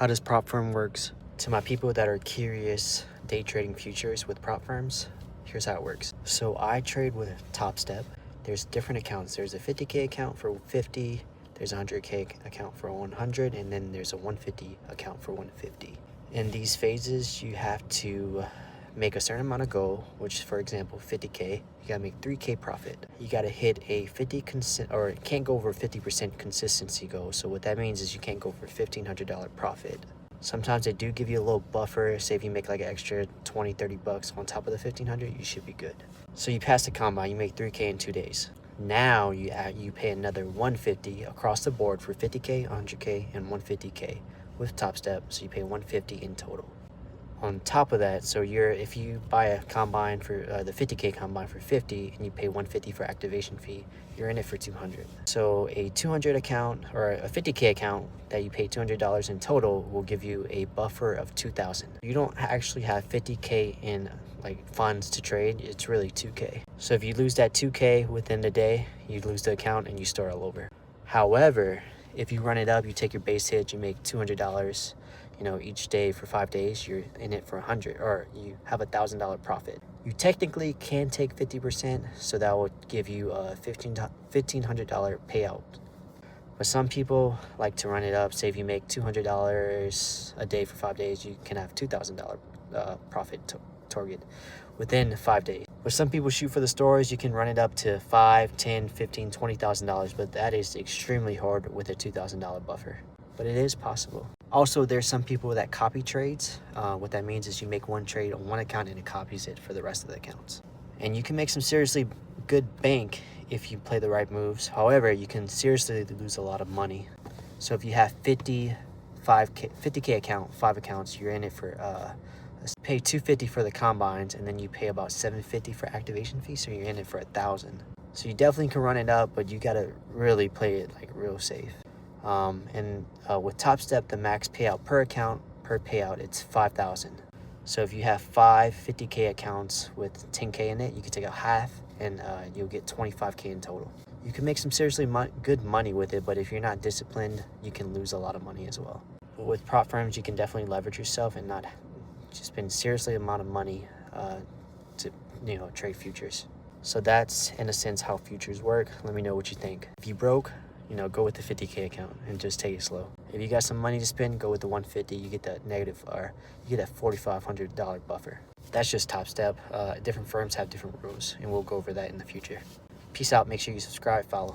How does prop firm works? To my people that are curious day trading futures with prop firms, here's how it works. So I trade with Topstep. There's different accounts. There's a 50K account for 50, there's a 100K account for 100, and then there's a 150 account for 150. In these phases, you have to make a certain amount of goal, which for example 50K. You gotta make 3K profit. You gotta hit a it can't go over 50% consistency goal. So what that means is you can't go for $1,500 profit. Sometimes they do give you a little buffer. Say if you make like an extra 20-30 bucks on top of the 1,500, you should be good. So you pass the combine, you make 3K in 2 days. Now you pay another 150 across the board for 50K, 100K, and 150K with Topstep. So you pay 150 in total. On top of that, so if you buy a combine for the 50K combine for 50 and you pay 150 for activation fee, you're in it for 200. So a 200 account or a 50K account that you pay $200 in total will give you a buffer of 2,000. You don't actually have 50K in like funds to trade. It's really 2K. So if you lose that 2K within the day, you lose the account and you start all over. However, if you run it up, you take your base hit, you make $200, each day for 5 days, you're in it for 100, or you have $1,000 profit. You technically can take 50%, so that will give you a $1,500 payout. But some people like to run it up. Say if you make $200 a day for 5 days, you can have $2,000 profit target within 5 days. But some people shoot for the stars. You can run it up to $5, $10, $15, $20,000, but that is extremely hard with a $2,000 buffer. But it is possible. Also, there's some people that copy trades. What that means is you make one trade on one account and it copies it for the rest of the accounts. And you can make some seriously good bank if you play the right moves. However, you can seriously lose a lot of money. So if you have 50K account, 5 accounts, you're in it for pay $250 for the combines, and then you pay about $750 for activation fee, so you're in it for $1,000. So you definitely can run it up, but you gotta really play it like real safe. With Topstep, the max payout per account per payout, it's 5,000. So if you have 5 50K accounts with 10K in it, you can take out half and you'll get 25K in total. You can make some seriously good money with it, but if you're not disciplined, you can lose a lot of money as well. But with prop firms, you can definitely leverage yourself and not just spend seriously amount of money to trade futures. So that's in a sense how futures work. Let me know what you think. If you broke, go with the 50K account and just take it slow. If you got some money to spend, go with the 150. You get that you get that $4,500 buffer. That's just Topstep. Different firms have different rules, and we'll go over that in the future. Peace out. Make sure you subscribe, follow.